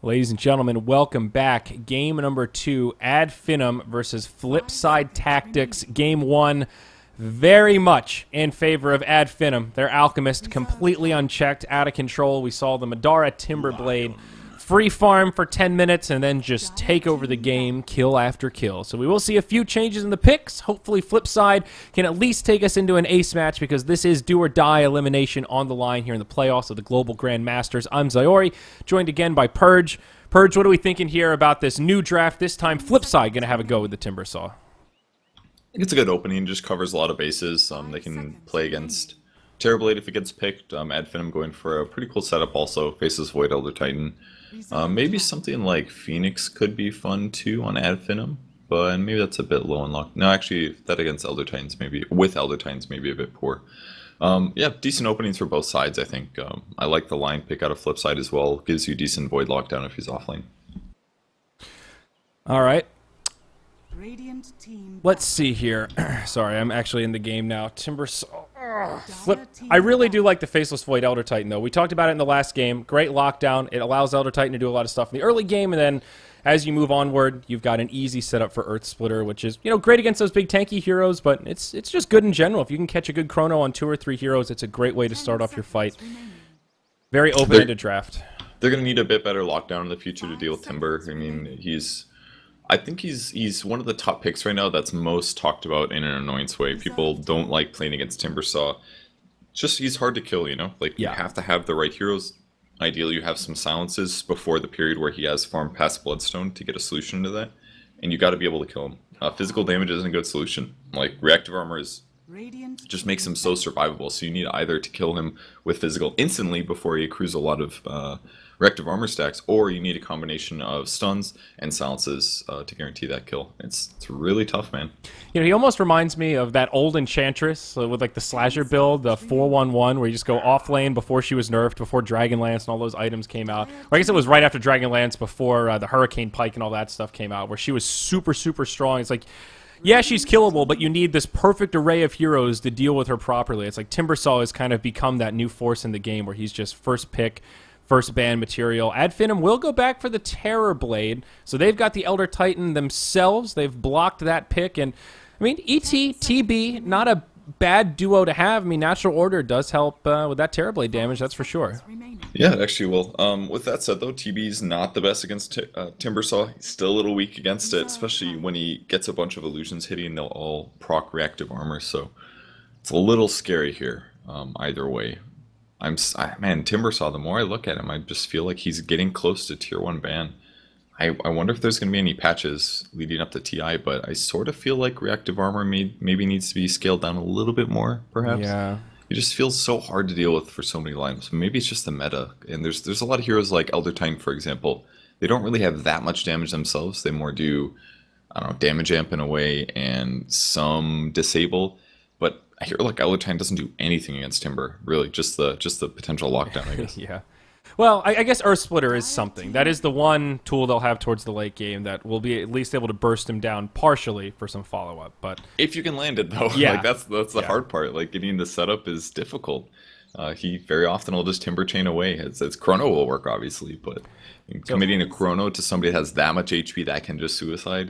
Ladies and gentlemen, welcome back. Game number 2, Ad Finem versus Flipside Tactics. Game 1, very much in favor of Ad Finem. Their Alchemist completely unchecked, out of control. We saw the Madara Timberblade free farm for 10 minutes and then just take over the game, kill after kill. So we will see a few changes in the picks. Hopefully Flipside can at least take us into an ace match because this is do or die elimination on the line here in the playoffs of the Global Grand Masters. I'm Zayori, joined again by Purge. Purge, what are we thinking here about this new draft? This time Flipside going to have a go with the Timbersaw. I think it's a good opening, just covers a lot of bases. They can play against Terrorblade if it gets picked. Ad Finem going for a pretty cool setup also, faces Void Elder Titan. Maybe something like Phoenix could be fun too on Ad Finem, but maybe that's a bit low on luck. No, actually, that against Elder Titans maybe, with Elder Titans maybe a bit poor. Yeah, decent openings for both sides, I think. I like the line pick out of Flipside as well. Gives you decent Void lockdown if he's offlane. All right. Let's see here. Sorry, I'm actually in the game now. Timbersaw. Flip. I really do like the Faceless Void Elder Titan, though. We talked about it in the last game. Great lockdown. It allows Elder Titan to do a lot of stuff in the early game, and then as you move onward, you've got an easy setup for Earth Splitter, which is, you know, great against those big tanky heroes, but it's just good in general. If you can catch a good chrono on 2 or 3 heroes, it's a great way to start off your fight. Very open-ended draft. They're going to need a bit better lockdown in the future to deal with Timber. I mean, I think he's one of the top picks right now that's most talked about in an annoyance way. People don't like playing against Timbersaw. Just he's hard to kill, you know? Like, you have to have the right heroes. Ideally, you have some silences before the period where he has farmed past Bloodstone to get a solution to that. And you got to be able to kill him. Physical damage isn't a good solution. Like, reactive armor just makes him so survivable. So you need either to kill him with physical instantly before he accrues a lot of reactive armor stacks, or you need a combination of stuns and silences to guarantee that kill. It's really tough, man. You know, he almost reminds me of that old Enchantress with like the slasher build, the 4-1-1, where you just go off lane before she was nerfed, before Dragonlance and all those items came out. Or I guess it was right after Dragonlance, before the Hurricane Pike and all that stuff came out, where she was super, super strong. It's like, yeah, she's killable, but you need this perfect array of heroes to deal with her properly. It's like Timbersaw has kind of become that new force in the game where he's just first pick, first ban material. Ad Finem will go back for the Terrorblade, so they've got the Elder Titan themselves. They've blocked that pick, and I mean, ET, TB, not a bad duo to have. I mean, Natural Order does help with that Terrorblade damage, that's for sure. Yeah, it actually will. With that said, though, TB's not the best against Timbersaw. He's still a little weak against it, especially when he gets a bunch of illusions hitting. They'll all proc reactive armor, so it's a little scary here. Either way, man, Timbersaw. The more I look at him, I just feel like he's getting close to tier 1 ban. I wonder if there's going to be any patches leading up to TI, but I sort of feel like reactive armor maybe needs to be scaled down a little bit more, perhaps. Yeah. It just feels so hard to deal with for so many lineups. Maybe it's just the meta. And there's a lot of heroes like Elder Titan, for example. They don't really have that much damage themselves. They more do, I don't know, damage amp in a way and some disable. But I hear like Elder Titan doesn't do anything against Timber, really. Just the potential lockdown, I guess. Yeah. Well, I guess Earth Splitter is something. That is the one tool they'll have towards the late game that will be at least able to burst him down partially for some follow-up. But if you can land it, though, yeah. Like that's the hard part. Like, getting the setup is difficult. He very often will just Timber Chain away. His Chrono will work, obviously, but committing a Chrono to somebody that has that much HP that can just suicide,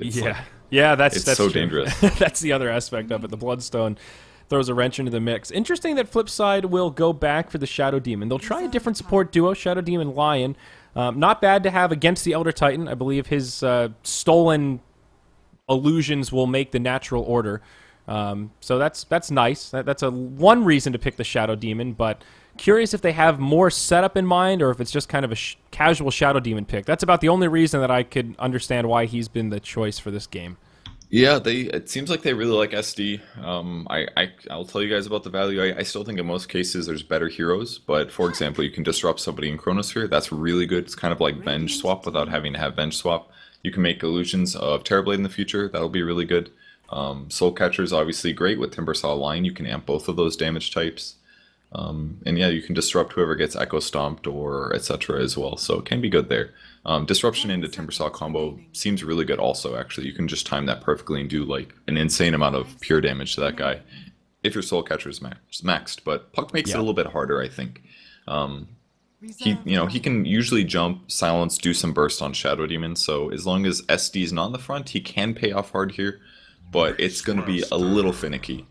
that's so dangerous. That's the other aspect of it. The Bloodstone throws a wrench into the mix. Interesting that Flipside will go back for the Shadow Demon. They'll try a different support duo, Shadow Demon Lion. Not bad to have against the Elder Titan. I believe his stolen illusions will make the Natural Order. So that's nice. That's one reason to pick the Shadow Demon, but curious if they have more setup in mind or if it's just kind of a casual Shadow Demon pick. That's about the only reason that I could understand why he's been the choice for this game. Yeah, it seems like they really like SD. I'll tell you guys about the value. I still think in most cases there's better heroes, but for example, you can disrupt somebody in Chronosphere. That's really good. It's kind of like Venge Swap without having to have Venge Swap. You can make illusions of Terrorblade in the future. That'll be really good. Soul Catcher is obviously great with Timbersaw Line. You can amp both of those damage types. And yeah, you can disrupt whoever gets Echo Stomped or etc. as well, so it can be good there. Disruption into Timbersaw combo seems really good also, actually. You can just time that perfectly and do like an insane amount of pure damage to that guy if your Soul Catcher is maxed, but Puck makes it a little bit harder, I think. he can usually jump, silence, do some burst on Shadow Demon. So as long as SD is not in the front, he can pay off hard here, but it's going to be a little finicky.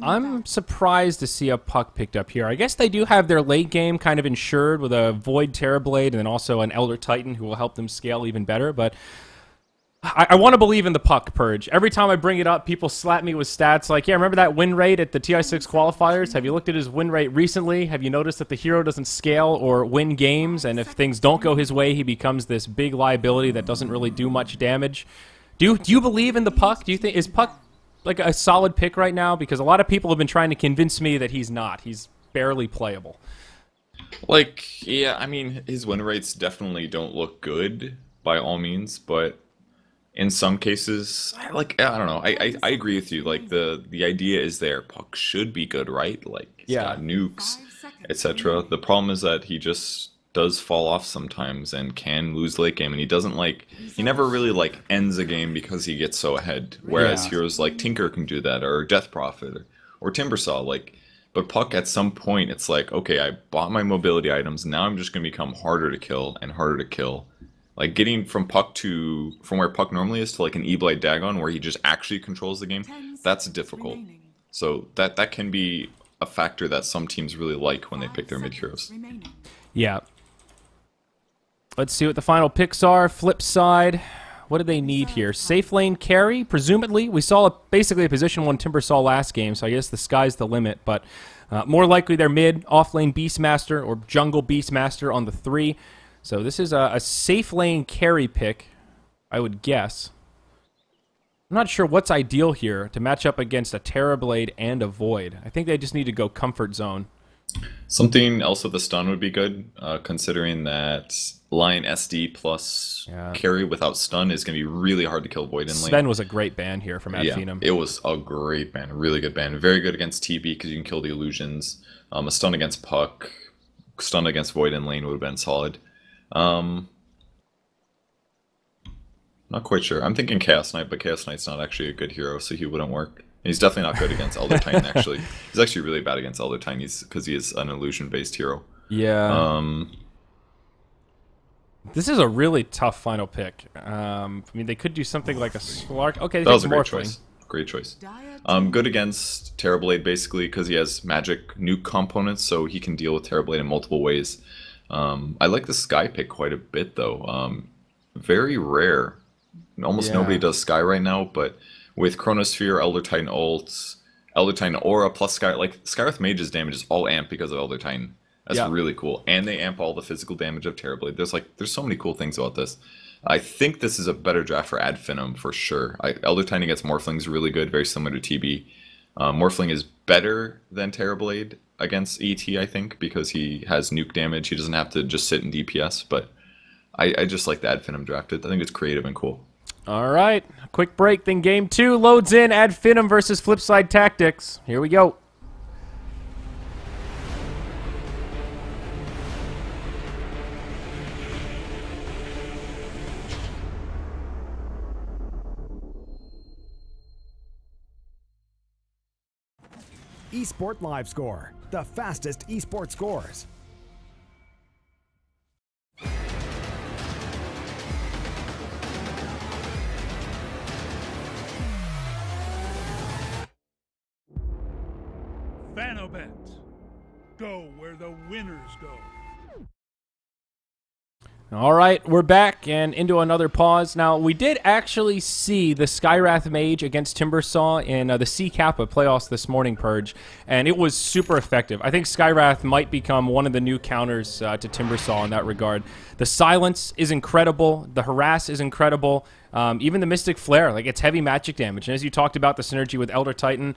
I'm surprised to see a Puck picked up here. I guess they do have their late game kind of insured with a Void Terrorblade and then also an Elder Titan who will help them scale even better, but I want to believe in the Puck, Purge. Every time I bring it up, people slap me with stats like, yeah, remember that win rate at the TI6 qualifiers? Have you looked at his win rate recently? Have you noticed that the hero doesn't scale or win games, and if things don't go his way, he becomes this big liability that doesn't really do much damage? Do you believe in the Puck? Do you think, is Puck like a solid pick right now? Because a lot of people have been trying to convince me that he's not. He's barely playable. Like, yeah, I mean, his win rates definitely don't look good by all means, but in some cases, I don't know. I agree with you. Like the idea is there. Puck should be good, right? Like he's got nukes, etc. The problem is that he just does fall off sometimes and can lose late game, and he never really ends a game because he gets so ahead. Whereas heroes like Tinker can do that, or Death Prophet, or Timbersaw. But Puck at some point it's like, okay, I bought my mobility items. Now I'm just gonna become harder to kill and harder to kill. Like getting from where Puck normally is to like an E-Blade Dagon where he just actually controls the game, that's difficult. So that can be a factor that some teams really like when they pick their mid heroes. Yeah. Let's see what the final picks are. Flip side. What do they need here? Safe lane carry, presumably. We saw basically a position 1 Timbersaw last game, so I guess the sky's the limit. But more likely they're mid, off lane Beastmaster, or jungle Beastmaster on the 3. So this is a safe lane carry pick, I would guess. I'm not sure what's ideal here to match up against a Terrorblade and a Void. I think they just need to go comfort zone. Something else with the stun would be good, considering that Lion SD plus carry without stun is going to be really hard to kill Void in lane. Sven was a great ban here from Finem. It was a great ban, really good ban. Very good against TB because you can kill the illusions. A stun against Puck, stun against Void in lane would have been solid. Not quite sure. I'm thinking Chaos Knight, but Chaos Knight's not actually a good hero, so he wouldn't work. He's definitely not good against Elder Titan, actually. He's actually really bad against Elder Titan because he is an illusion-based hero. Yeah. This is a really tough final pick. I mean, they could do something like a Slark. Okay, that was a great choice. Great choice. Good against Terrorblade, basically, because he has magic nuke components, so he can deal with Terrorblade in multiple ways. I like the Sky pick quite a bit, though. Very rare. Almost nobody does Sky right now, but with Chronosphere, Elder Titan ults, Elder Titan Aura plus Sky, Skywrath Mage's damage is all amped because of Elder Titan. That's really cool. And they amp all the physical damage of Terrorblade. There's so many cool things about this. I think this is a better draft for Finem for sure. Elder Titan against Morphling is really good, very similar to TB. Morphling is better than Terrorblade against ET, I think, because he has nuke damage. He doesn't have to just sit in DPS, but I just like the Finem drafted. I think it's creative and cool. All right, quick break, then game 2 loads in. Finem versus Flipside Tactics. Here we go. Esport Live Score, the fastest esport scores. Fanobet. Go where the winners go. All right, we're back and into another pause. Now, we did actually see the Skywrath Mage against Timbersaw in the C Kappa playoffs this morning, Purge, and it was super effective. I think Skywrath might become one of the new counters to Timbersaw in that regard. The silence is incredible. The harass is incredible. Even the Mystic Flare, it's heavy magic damage. And as you talked about the synergy with Elder Titan,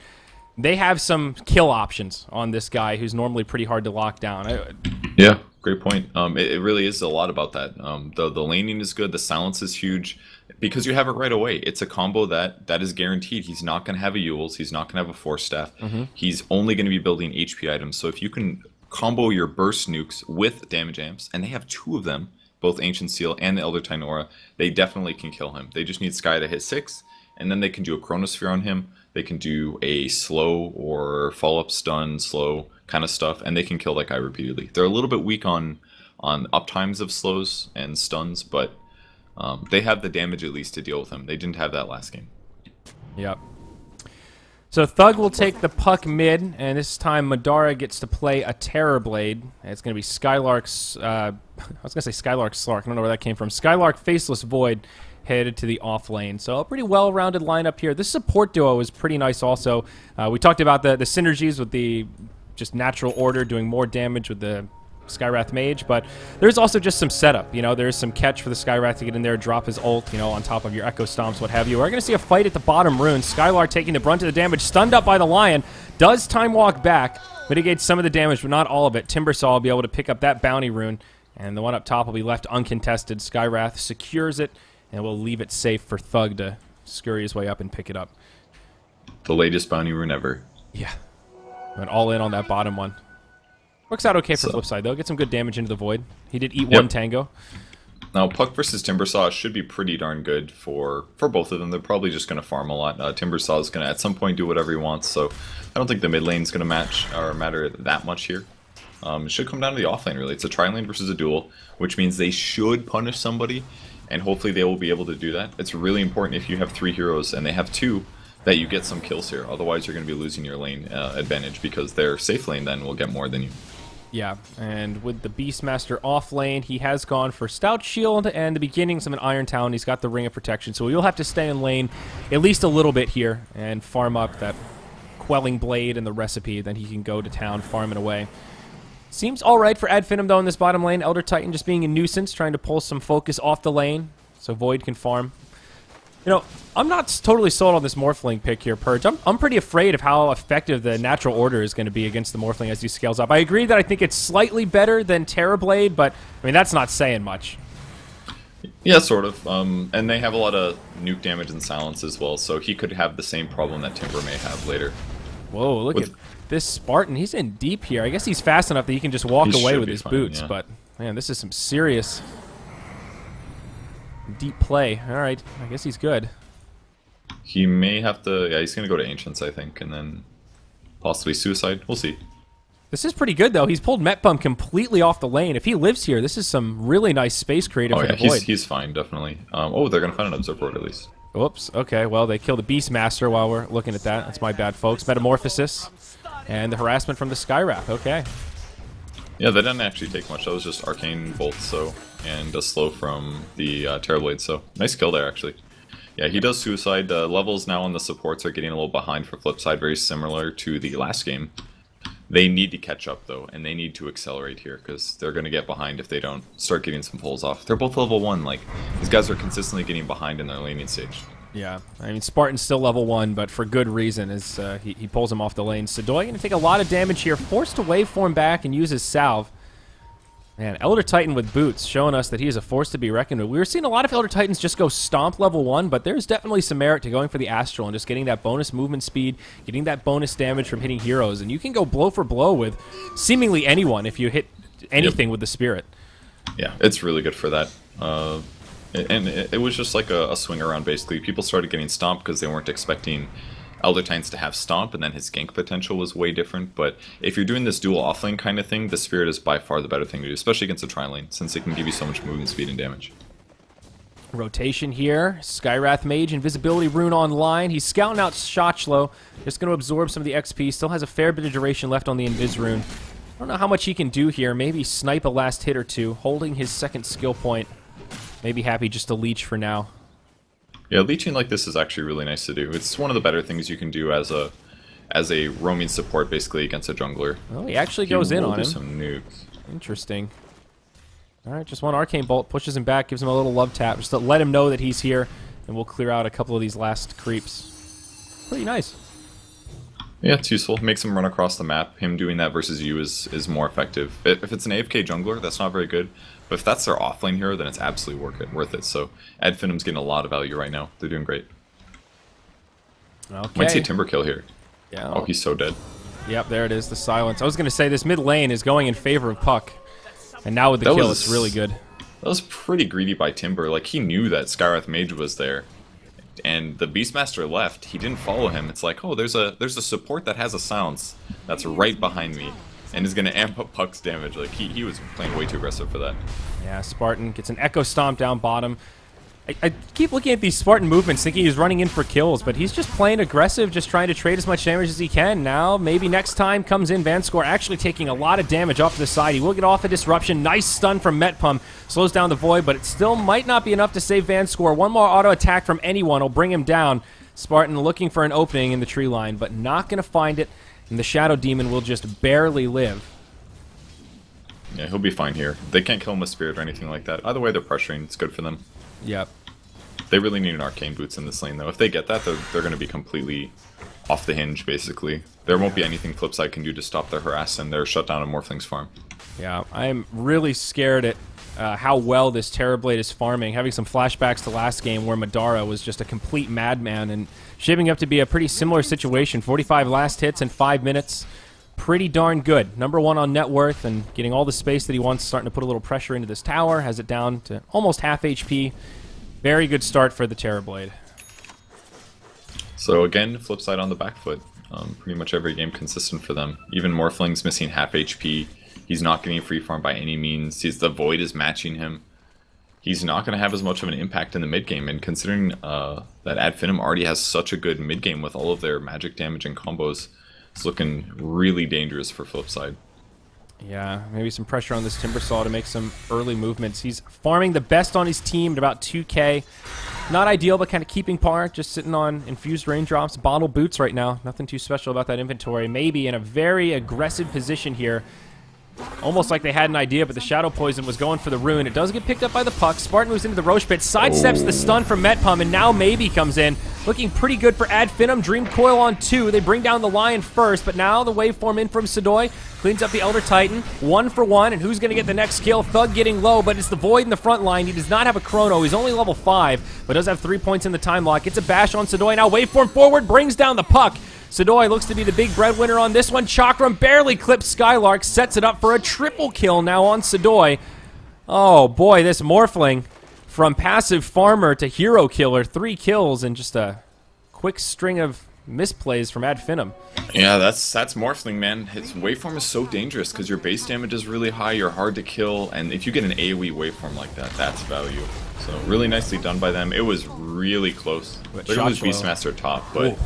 they have some kill options on this guy who's normally pretty hard to lock down. Yeah, great point. It really is a lot about that. The laning is good. The silence is huge because you have it right away. It's a combo that is guaranteed. He's not going to have a Yules. He's not going to have a Force Staff. He's only going to be building HP items. So if you can combo your burst nukes with damage amps, and they have 2 of them, both Ancient Seal and the Elder Titan Aura, they definitely can kill him. They just need Sky to hit 6, and then they can do a Chronosphere on him. They can do a slow or follow-up stun, slow kind of stuff, and they can kill that guy repeatedly. They're a little bit weak on uptimes of slows and stuns, but they have the damage at least to deal with him. They didn't have that last game. Yep. So Thug will take the puck mid, and this time Madara gets to play a Terror Blade. And it's going to be Skylark's, I was going to say Skylark Slark, I don't know where that came from. Skylark Faceless Void headed to the off lane. So a pretty well-rounded lineup here. This support duo is pretty nice also. We talked about the synergies with the just natural order doing more damage with the Skywrath Mage, but there's also just some setup. You know, there's some catch for the Skywrath to get in there, drop his ult, you know, on top of your Echo Stomps, what have you. We're going to see a fight at the bottom rune. Skylark taking the brunt of the damage, stunned up by the Lion, does time walk back, mitigates some of the damage, but not all of it. Timbersaw will be able to pick up that bounty rune, and the one up top will be left uncontested. Skywrath secures it, and will leave it safe for Thug to scurry his way up and pick it up. The latest bounty rune ever. Yeah. Went all in on that bottom one. Works out okay for Flipside, though. Get some good damage into the Void. He did eat one Tango. Now, Puck versus Timbersaw should be pretty darn good for both of them. They're probably just going to farm a lot. Timbersaw is going to, at some point, do whatever he wants, so I don't think the mid lane is going to matter that much here. It should come down to the off lane, really. It's a tri-lane versus a duel, which means they should punish somebody, and hopefully they will be able to do that. It's really important if you have 3 heroes and they have 2, that you get some kills here. Otherwise, you're going to be losing your lane advantage, because their safe lane then will get more than you. Yeah, and with the Beastmaster off lane, he has gone for Stout Shield and the beginnings of an Iron Talon. He's got the Ring of Protection, so you'll have to stay in lane at least a little bit here and farm up that Quelling Blade and the recipe. Then he can go to town farming away. Seems all right for Ad Finem, though, in this bottom lane. Elder Titan just being a nuisance, trying to pull some focus off the lane so Void can farm. You know, I'm not totally sold on this Morphling pick here, Purge. I'm pretty afraid of how effective the natural order is going to be against the Morphling as he scales up. I agree that I think it's slightly better than Terror Blade, but, I mean, that's not saying much. Yeah, sort of. And they have a lot of nuke damage and silence as well, so he could have the same problem that Timber may have later. Whoa, look at this Spartan. He's in deep here. I guess he's fast enough that he can just walk away with his boots, yeah. But, man, this is some serious deep play. All right, I guess he's good. He may have to, yeah, he's going to go to Ancients, I think, and then possibly Suicide. We'll see. This is pretty good, though. He's pulled Metbum completely off the lane. If he lives here, this is some really nice space creative for the Void. He's fine, definitely. Oh, they're going to find an Observer at least. Oops, okay, well, they killed the Beastmaster while we're looking at that. That's my bad, folks. Metamorphosis and the harassment from the Skywrath, okay. Yeah, that didn't actually take much. That was just Arcane Bolt, and a slow from the Terror Blade, so nice kill there, actually. Yeah, he does Suicide. Levels now on the supports are getting a little behind for Flipside, very similar to the last game. They need to catch up, though, and they need to accelerate here, because they're going to get behind if they don't start getting some pulls off. They're both level 1. Like, these guys are consistently getting behind in their laning stage. Yeah, I mean, Spartan's still level 1, but for good reason, as he pulls him off the lane. Sadoy going to take a lot of damage here, forced to waveform back and use his salve. Man, Elder Titan with boots, showing us that he is a force to be reckoned with. We were seeing a lot of Elder Titans just go stomp level 1, but there's definitely some merit to going for the Astral and just getting that bonus movement speed, getting that bonus damage from hitting heroes, and you can go blow for blow with seemingly anyone if you hit anything with the Spirit. Yeah, it's really good for that. And it was just like a swing around, basically. People started getting stomped because they weren't expecting Elder Titans to have Stomp, and then his gank potential was way different. But if you're doing this dual offlane kind of thing, the Spirit is by far the better thing to do, especially against a tri-lane, since it can give you so much movement speed and damage. Rotation here. Skywrath Mage, Invisibility Rune online. He's scouting out Shotchlo. Just going to absorb some of the XP. Still has a fair bit of duration left on the Invis Rune. I don't know how much he can do here. Maybe snipe a last hit or two, holding his second skill point. Maybe happy just to leech for now. Yeah, leeching like this is actually really nice to do. It's one of the better things you can do as a roaming support, basically, against a jungler. Oh, he actually goes in on him. Some nukes. Interesting. All right, just one Arcane Bolt, pushes him back, gives him a little love tap, just to let him know that he's here, and we'll clear out a couple of these last creeps. Pretty nice. Yeah, it's useful. Makes him run across the map. Him doing that versus you is more effective. If it's an AFK jungler, that's not very good. But if that's their offlane hero, then it's absolutely worth it. So Ad Finem's getting a lot of value right now. They're doing great. Okay. Might see a Timber kill here. Yeah. Oh, he's so dead. Yep, there it is, the silence. I was going to say this mid lane is going in favor of Puck. And now with the kill, it's really good. That was pretty greedy by Timber. Like, he knew that Skywrath Mage was there. and the Beastmaster left. He didn't follow him. It's like, oh, there's a support that has a silence that's right behind me, and is going to amp up Puck's damage. Like, he was playing way too aggressive for that. Yeah, Spartan gets an Echo Stomp down bottom. I keep looking at these Spartan movements thinking he's running in for kills, but he's just playing aggressive, just trying to trade as much damage as he can. Now, maybe next time comes in Vanscore actually taking a lot of damage off to the side. He will get off a disruption. Nice stun from Metpum. Slows down the Void, but it still might not be enough to save Vanscore. One more auto attack from anyone will bring him down. Spartan looking for an opening in the tree line, but not going to find it, and the Shadow Demon will just barely live. Yeah, he'll be fine here. They can't kill him with Spirit or anything like that. Either way, they're pressuring. It's good for them. Yep. They really need an Arcane Boots in this lane, though. If they get that, they're going to be completely off the hinge, basically. There won't be anything Flipside can do to stop their harass and their shutdown of Morphling's farm. Yeah, I'm really scared at how well this Terrorblade is farming. Having some flashbacks to last game where Madara was just a complete madman, and shaping up to be a pretty similar situation. 45 last hits in 5 minutes. Pretty darn good. Number 1 on net worth and getting all the space that he wants, starting to put a little pressure into this tower. Has it down to almost half HP. Very good start for the Terrorblade. So again, Flipside on the back foot. Pretty much every game consistent for them. Even Morphling's missing half HP. He's not getting free farm by any means. The Void is matching him. He's not going to have as much of an impact in the mid game, and considering that Ad Finem already has such a good mid game with all of their magic damage and combos, it's looking really dangerous for Flipside. Yeah, maybe some pressure on this Timbersaw to make some early movements. He's farming the best on his team at about 2k. Not ideal, but kind of keeping par. Just sitting on infused raindrops, bottle boots right now. Nothing too special about that inventory. Maybe in a very aggressive position here. Almost like they had an idea, but the Shadow Poison was going for the rune. It does get picked up by the puck. Spartan moves into the Roche Pit, sidesteps the stun from Metpum, and now Maybe comes in. Looking pretty good for Ad Finem. Dream Coil on 2. They bring down the Lion first, but now the waveform in from Sidoi. Cleans up the Elder Titan. 1 for 1, and who's going to get the next kill? Thug getting low, but it's the Void in the front line. He does not have a Chrono. He's only level 5, but does have 3 points in the time lock. Gets a bash on Sidoi. Now waveform forward, brings down the puck. Sidoi looks to be the big breadwinner on this one. Chakram barely clips Skylark, sets it up for a triple kill now on Sidoi. Oh boy, this Morphling from passive farmer to hero killer. 3 kills and just a quick string of misplays from Ad Finem. Yeah, that's Morphling, man. His waveform is so dangerous because your base damage is really high, you're hard to kill, and if you get an AoE waveform like that, that's value. So really nicely done by them. It was really close. There was Beastmaster top, but... Ooh.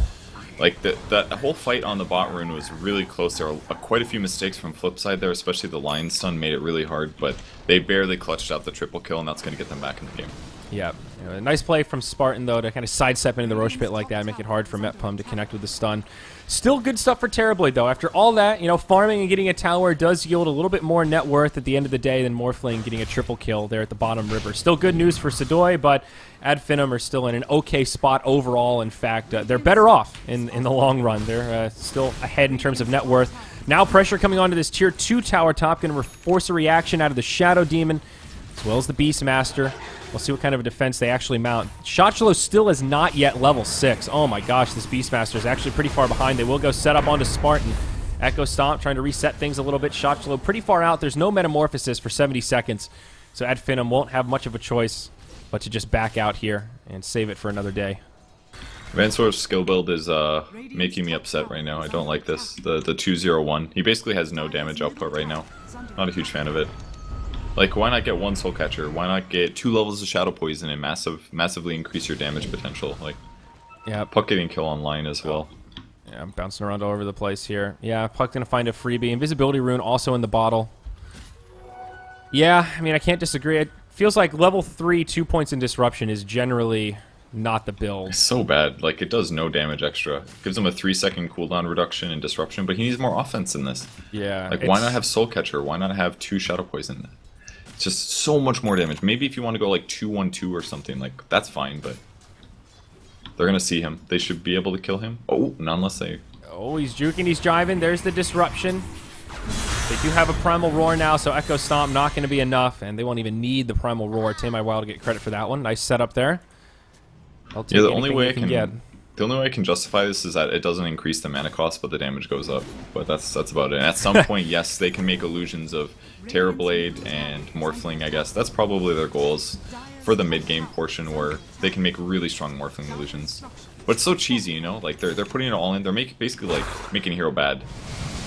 Like, the whole fight on the bot rune was really close. There were quite a few mistakes from Flipside there, especially the Lion stun made it really hard, but they barely clutched out the triple kill, and that's going to get them back in the game. Yeah. A nice play from Spartan, though, to kind of sidestep into the Roche Pit like that and make it hard for Metpum to connect with the stun. Still good stuff for Terrorblade, though. After all that, farming and getting a tower does yield a little bit more net worth at the end of the day than Morphling getting a triple kill there at the bottom river. Still good news for Sidoi, but Ad Finem are still in an okay spot overall. In fact, they're better off in the long run. They're still ahead in terms of net worth. Now pressure coming onto this tier 2 tower top, going to force a reaction out of the Shadow Demon, as well as the Beastmaster. We'll see what kind of a defense they actually mount. Shotchlo still is not yet level 6. Oh my gosh, this Beastmaster is actually pretty far behind. They will go set up onto Spartan. Echo Stomp trying to reset things a little bit. Shotchlo pretty far out. There's no Metamorphosis for 70 seconds. So Ad Finem won't have much of a choice but to just back out here and save it for another day. Vansor's skill build is making me upset right now. I don't like this. The 201. He basically has no damage output right now. Not a huge fan of it. Like, why not get 1 Soul Catcher? Why not get 2 levels of Shadow Poison and massively increase your damage potential? Like, yeah, Puck getting kill online as well. Yeah, I'm bouncing around all over the place here. Yeah, Puck gonna find a freebie. Invisibility Rune also in the bottle. Yeah, I mean, I can't disagree. It feels like level 3, 2 points in Disruption is generally not the build. It's so bad. Like, it does no damage extra. Gives him a 3-second cooldown reduction in Disruption, but he needs more offense in this. Yeah. Like, why not have Soul Catcher? Why not have 2 Shadow Poison? It's just so much more damage. Maybe if you want to go like 2-1-2 or something, like, that's fine, but they're gonna see him. They should be able to kill him. Oh, not unless they... Oh, he's juking, he's jiving. There's the Disruption. They do have a Primal Roar now, so Echo Stomp not going to be enough, and they won't even need the Primal Roar. TMI to get credit for that one. Nice setup there. Yeah, the only way I can justify this is that it doesn't increase the mana cost, but the damage goes up. But that's about it. And at some point, yes, they can make illusions of Terrorblade and Morphling, I guess. That's probably their goals. for the mid-game portion where they can make really strong morphling illusions. But it's so cheesy, you know? Like, they're putting it all in. They're basically, like, making hero bad.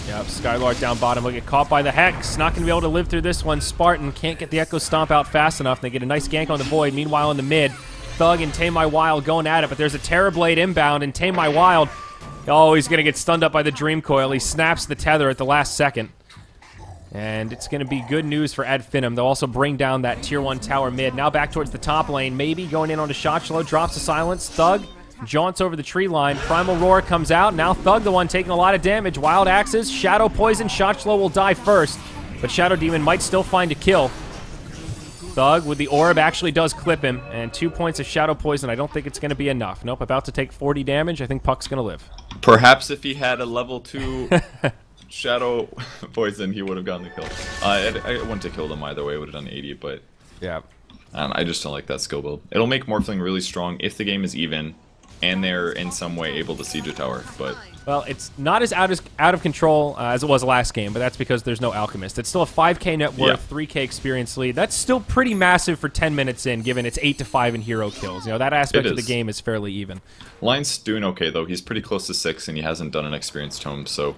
Yep, Skylark down bottom will get caught by the Hex. Not going to be able to live through this one. Spartan can't get the Echo Stomp out fast enough. They get a nice gank on the Void. Meanwhile, in the mid, Thug and Tame My Wild going at it, but there's a Terrorblade inbound, and Tame My Wild, oh, he's going to get stunned up by the Dream Coil. He snaps the tether at the last second. And it's going to be good news for Finem. They'll also bring down that Tier 1 tower mid. Now back towards the top lane. Maybe going in onto Shotchlo. Drops the silence. Thug jaunts over the tree line. Primal Roar comes out. Now Thug the one taking a lot of damage. Wild Axes. Shadow Poison. Shotchlo will die first. But Shadow Demon might still find a kill. Thug with the orb actually does clip him. And 2 points of Shadow Poison. I don't think it's going to be enough. Nope, about to take 40 damage. I think Puck's going to live. Perhaps if he had a level 2 Shadow Poison, he would have gotten the kill. I wouldn't have killed him either way. I would have done 80, but yeah, I just don't like that skill build. It'll make Morphling really strong if the game is even and they're in some way able to siege a tower, but... Well, it's not as out of control as it was last game, but that's because there's no Alchemist. It's still a 5k net worth, 3k experience lead. That's still pretty massive for 10 minutes in, given it's 8-5 in hero kills. You know, that aspect of the game is fairly even. Lion's doing okay, though. He's pretty close to 6, and he hasn't done an experience tome, so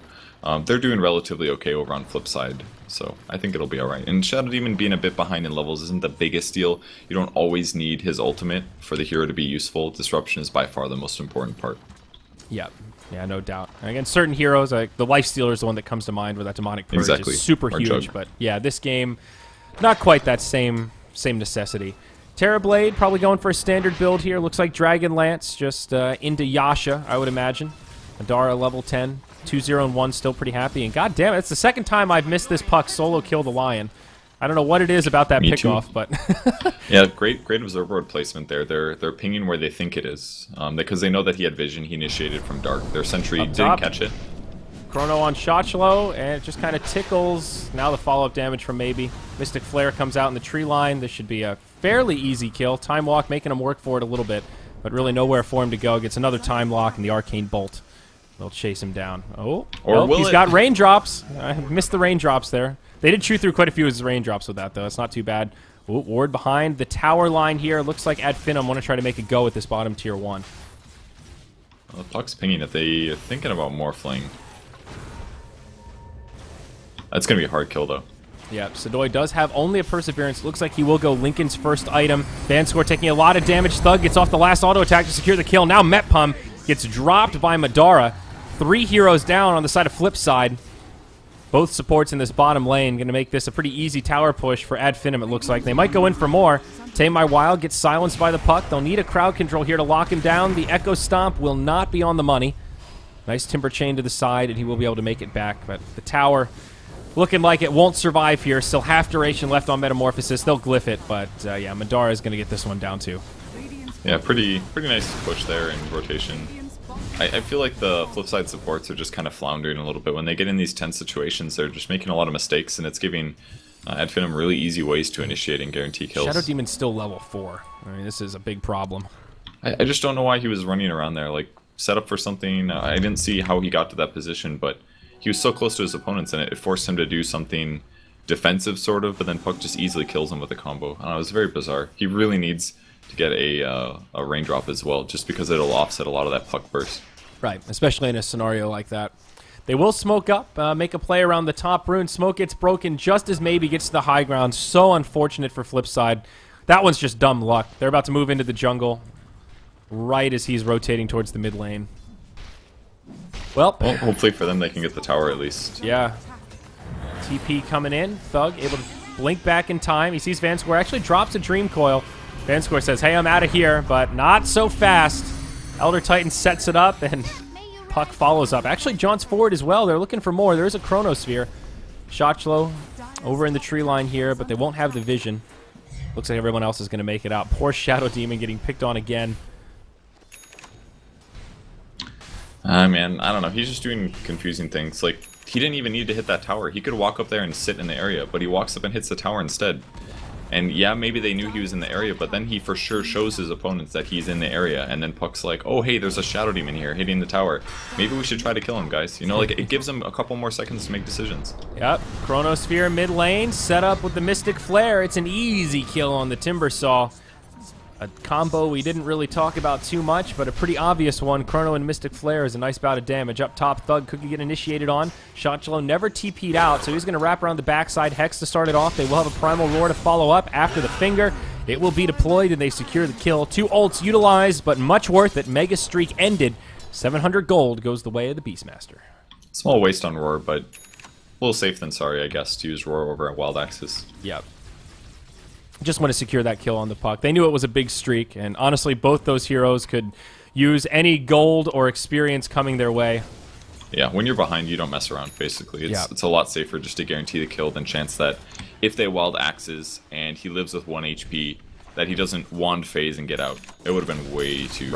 they're doing relatively okay over on Flipside. So I think it'll be alright. And Shadow Demon being a bit behind in levels isn't the biggest deal. You don't always need his ultimate for the hero to be useful. Disruption is by far the most important part. Yep. Yeah, no doubt. And again, certain heroes, like the Lifestealer is the one that comes to mind where that Demonic Purge is super huge. But yeah, this game, not quite that same necessity. Terrorblade probably going for a standard build here. Looks like Dragon Lance just into Yasha, I would imagine. Adara level 10. 2-0 and 1, still pretty happy. And god damn it, it's the second time I've missed this Puck solo kill the Lion. I don't know what it is about that pickoff, but yeah, great observer board placement there. They're pinging where they think it is, because they know that he had vision. He initiated from dark. Their sentry didn't catch it. Chrono on Shotchlo, and it just kind of tickles. Now the follow-up damage from Maybe. Mystic Flare comes out in the tree line. This should be a fairly easy kill. Time Walk making him work for it a little bit, but really nowhere for him to go. Gets another Time Lock and the Arcane Bolt. They'll chase him down. Oh, well, he's got raindrops. I missed the raindrops there. They did chew through quite a few of his raindrops with that, though. It's not too bad. Ooh, ward behind the tower line here. Looks like Finem want to try to make a go at this bottom tier 1. Well, the Puck's pinging it. They're thinking about Morphling. That's going to be a hard kill, though. Yeah, Sadoy does have only a Perseverance. Looks like he will go Lincoln's first item. Vanscore taking a lot of damage. Thug gets off the last auto attack to secure the kill. Now Metpum gets dropped by Madara. 3 heroes down on the side of Flipside. Both supports in this bottom lane. Going to make this a pretty easy tower push for Finem, it looks like. They might go in for more. Tame My Wild gets silenced by the Puck. They'll need a crowd control here to lock him down. The Echo Stomp will not be on the money. Nice Timber Chain to the side, and he will be able to make it back. But the tower looking like it won't survive here. Still half duration left on Metamorphosis. They'll glyph it, but yeah, Madara is going to get this one down too. Yeah, pretty nice push there in rotation. I feel like the Flipside supports are just kind of floundering a little bit. When they get in these tense situations, they're just making a lot of mistakes, and it's giving Finem really easy ways to initiate and guarantee kills. Shadow Demon's still level 4. I mean, this is a big problem. I just don't know why he was running around there. Like, set up for something. I didn't see how he got to that position, but he was so close to his opponents, and it forced him to do something defensive, sort of, but then Puck just easily kills him with a combo. I don't know, it was very bizarre. He really needs to get a raindrop as well, just because it'll offset a lot of that Puck burst. Right, especially in a scenario like that. They will smoke up, make a play around the top rune. Smoke gets broken just as Maybe gets to the high ground. So unfortunate for Flipside. That one's just dumb luck. They're about to move into the jungle right as he's rotating towards the mid lane. Well, hopefully for them they can get the tower at least. Yeah. TP coming in. Thug able to blink back in time. He sees Vanscore, actually drops a Dream Coil. Vanscore says, hey, I'm out of here, but not so fast. Elder Titan sets it up, and Puck follows up. Actually, jaunts forward as well. They're looking for more. There's a Chronosphere. Shotchlo over in the tree line here, but they won't have the vision. Looks like everyone else is going to make it out. Poor Shadow Demon getting picked on again. Man, I don't know. He's just doing confusing things. Like, he didn't even need to hit that tower. He could walk up there and sit in the area, but he walks up and hits the tower instead. And yeah, maybe they knew he was in the area, but then he for sure shows his opponents that he's in the area, and then Puck's like, oh hey, there's a Shadow Demon here hitting the tower. Maybe we should try to kill him, guys. You know, like, it gives him a couple more seconds to make decisions. Yep, Chronosphere mid lane, set up with the Mystic Flare. It's an easy kill on the Timbersaw. A combo we didn't really talk about too much, but a pretty obvious one. Chrono and Mystic Flare is a nice bout of damage. Up top, Thug could get initiated on. Shotchelo never TP'd out, so he's going to wrap around the backside. Hex to start it off. They will have a Primal Roar to follow up after the finger. It will be deployed, and they secure the kill. 2 ults utilized, but much worth it. Mega Streak ended. 700 gold goes the way of the Beastmaster. Small waste on Roar, but a little safe than sorry, I guess, to use Roar over at Wild Axis. Yep. Just want to secure that kill on the puck. They knew it was a big streak, and honestly, both those heroes could use any gold or experience coming their way. Yeah, when you're behind, you don't mess around, basically. It's a lot safer just to guarantee the kill than chance that if they Wild Axes and he lives with 1 HP, that he doesn't wand phase and get out. It would have been way too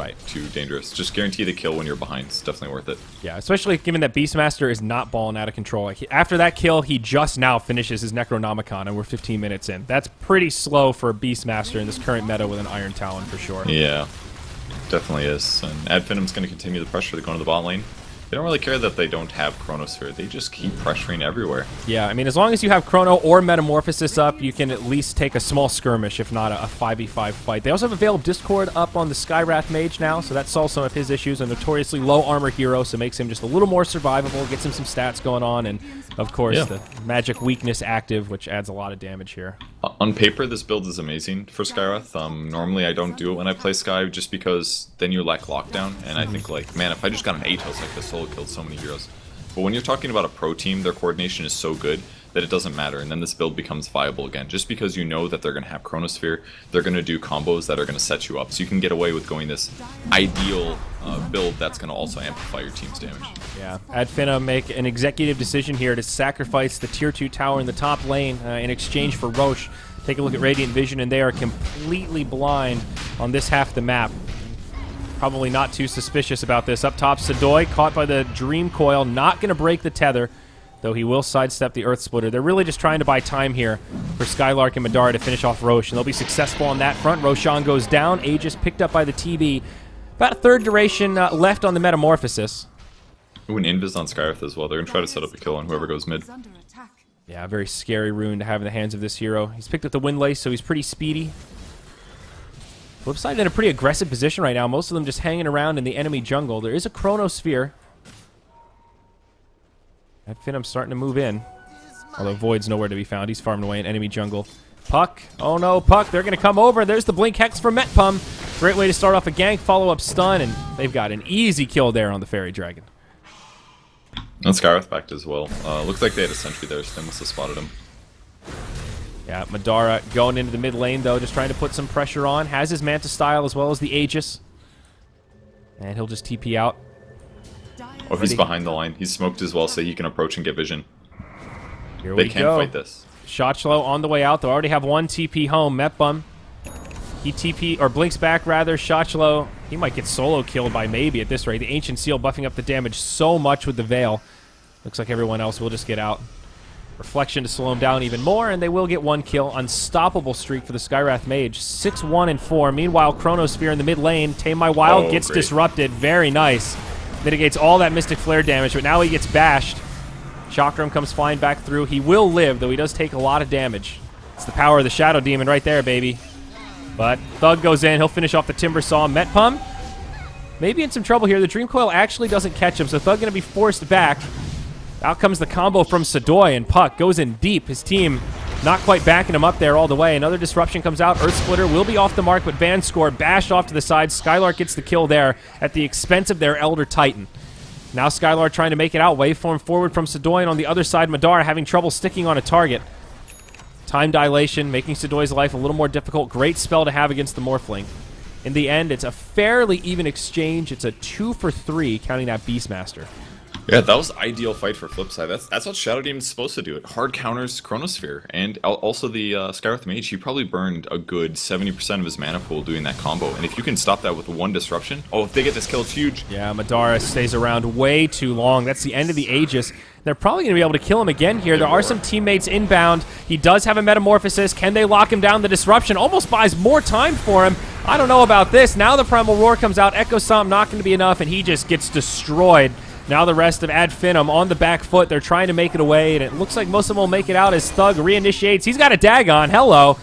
dangerous. Just guarantee the kill when you're behind. It's definitely worth it. Yeah, especially given that Beastmaster is not balling out of control. Like, after that kill, he just now finishes his Necronomicon, and we're 15 minutes in. That's pretty slow for a Beastmaster in this current meta with an Iron Talon, for sure. Yeah, definitely is. And Ad Finem's going to continue the pressure to go into the bot lane. They don't really care that they don't have Chronosphere. They just keep pressuring everywhere. Yeah, I mean, as long as you have Chrono or Metamorphosis up, you can at least take a small skirmish, if not a 5v5 fight. They also have a Veil of Discord up on the Skywrath Mage now, so that solves some of his issues. A notoriously low armor hero, so makes him just a little more survivable, gets him some stats going on, and, of course, the Magic Weakness active, which adds a lot of damage here. On paper, this build is amazing for Skywrath. Normally, I don't do it when I play Sky, just because then you lack lockdown, and I think, like, man, if I just got an 8-house like this, solo killed so many heroes. But when you're talking about a pro team, their coordination is so good that it doesn't matter, and then this build becomes viable again. Just because you know that they're going to have Chronosphere, they're going to do combos that are going to set you up, so you can get away with going this ideal build that's going to also amplify your team's damage. Yeah, Ad Finem make an executive decision here to sacrifice the tier 2 tower in the top lane in exchange for Roche. Take a look at Radiant Vision, and they are completely blind on this half of the map. Probably not too suspicious about this. Up top, Sadoy caught by the Dream Coil, not going to break the tether, though he will sidestep the Earth Splitter. They're really just trying to buy time here for Skylark and Madara to finish off Roche, and they'll be successful on that front. Roshan goes down. Aegis picked up by the TB. About a third duration left on the Metamorphosis. Ooh, an Invis on Skywrath as well. They're going to try to set up a kill on whoever goes mid. Yeah, a very scary rune to have in the hands of this hero. He's picked up the Windlace, so he's pretty speedy. Flipside in a pretty aggressive position right now. Most of them just hanging around in the enemy jungle. There is a Chronosphere. Ad Finem's starting to move in. Although Void's nowhere to be found. He's farming away in enemy jungle. Puck. Oh no, Puck. They're going to come over. There's the Blink Hex from Metpum. Great way to start off a gank, follow-up stun, and they've got an easy kill there on the Fairy Dragon. And Skywrath backed as well. Looks like they had a sentry there, so they must have spotted him. Yeah, Madara going into the mid lane, though, just trying to put some pressure on. Has his Manta Style as well as the Aegis. And he'll just TP out. Oh, he's behind the line. He's smoked as well, so he can approach and get vision. Here They we can't go. fight this. Shotchelo on the way out. They already have one TP home. Metbum. He TP, or blinks back rather. Shotchelo, he might get solo killed by maybe at this rate. The Ancient Seal buffing up the damage so much with the Veil. Looks like everyone else will just get out. Reflection to slow him down even more, and they will get one kill. Unstoppable streak for the Skywrath Mage. 6-1-4. Meanwhile, Chronosphere in the mid lane. Tame My Wild gets disrupted. Very nice. Mitigates all that Mystic Flare damage, but now he gets bashed. Chakram comes flying back through. He will live, though he does take a lot of damage. It's the power of the Shadow Demon right there, baby. But Thug goes in. He'll finish off the Timber Saw. Metpum maybe in some trouble here. The Dream Coil actually doesn't catch him, so Thug going to be forced back. Out comes the combo from Sadoy, and Puck goes in deep. His team not quite backing him up there all the way. Another disruption comes out. Earth Splitter will be off the mark, but Band Score bashed off to the side. Skylark gets the kill there at the expense of their Elder Titan. Now Skylark trying to make it out. Waveform forward from Sadoy, and on the other side, Madara having trouble sticking on a target. Time dilation, making Sadoy's life a little more difficult. Great spell to have against the Morphling. In the end, it's a fairly even exchange. It's a 2-for-3, counting that Beastmaster. Yeah, that was ideal fight for Flipside. That's what Shadow Demon's supposed to do. It hard counters Chronosphere. And also the Skywrath Mage, he probably burned a good 70% of his mana pool doing that combo. And if you can stop that with one disruption, oh, if they get this kill, it's huge. Yeah, Madara stays around way too long. That's the end of the Aegis. They're probably going to be able to kill him again here. There are some teammates inbound. He does have a Metamorphosis. Can they lock him down? The disruption almost buys more time for him. I don't know about this. Now the Primal Roar comes out. Echo Stomp not going to be enough, and he just gets destroyed. Now the rest of Ad Finem on the back foot. They're trying to make it away, and it looks like most of them will make it out as Thug reinitiates. He's got a Dagon. Hello.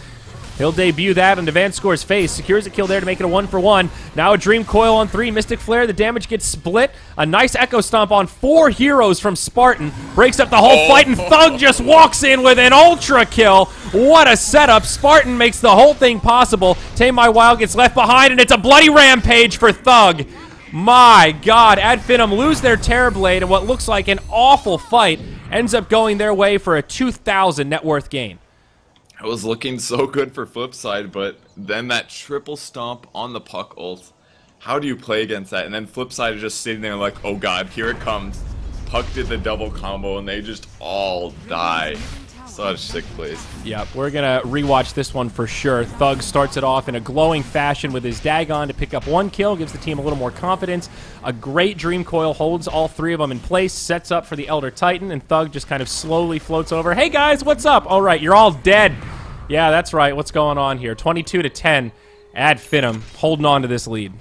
He'll debut that onto Vanscore's face. Secures a kill there to make it a 1-for-1. Now a Dream Coil on 3. Mystic Flare. The damage gets split. A nice Echo Stomp on 4 heroes from Spartan. Breaks up the whole fight, and Thug just walks in with an ultra kill. What a setup. Spartan makes the whole thing possible. Tame My Wild gets left behind, and it's a bloody rampage for Thug. My God. Finem lose their Terrorblade in what looks like an awful fight. Ends up going their way for a 2,000 net worth gain. It was looking so good for Flipside, but then that triple stomp on the Puck ult. How do you play against that? And then Flipside is just sitting there like, oh God, here it comes. Puck did the double combo, and they just all die. Such sick plays. Yep, we're going to rewatch this one for sure. Thug starts it off in a glowing fashion with his Dagon to pick up 1 kill, gives the team a little more confidence. A great Dream Coil holds all 3 of them in place, sets up for the Elder Titan, and Thug just kind of slowly floats over. Hey guys, what's up? All right, you're all dead. Yeah, that's right. What's going on here? 22-10. Finem holding on to this lead.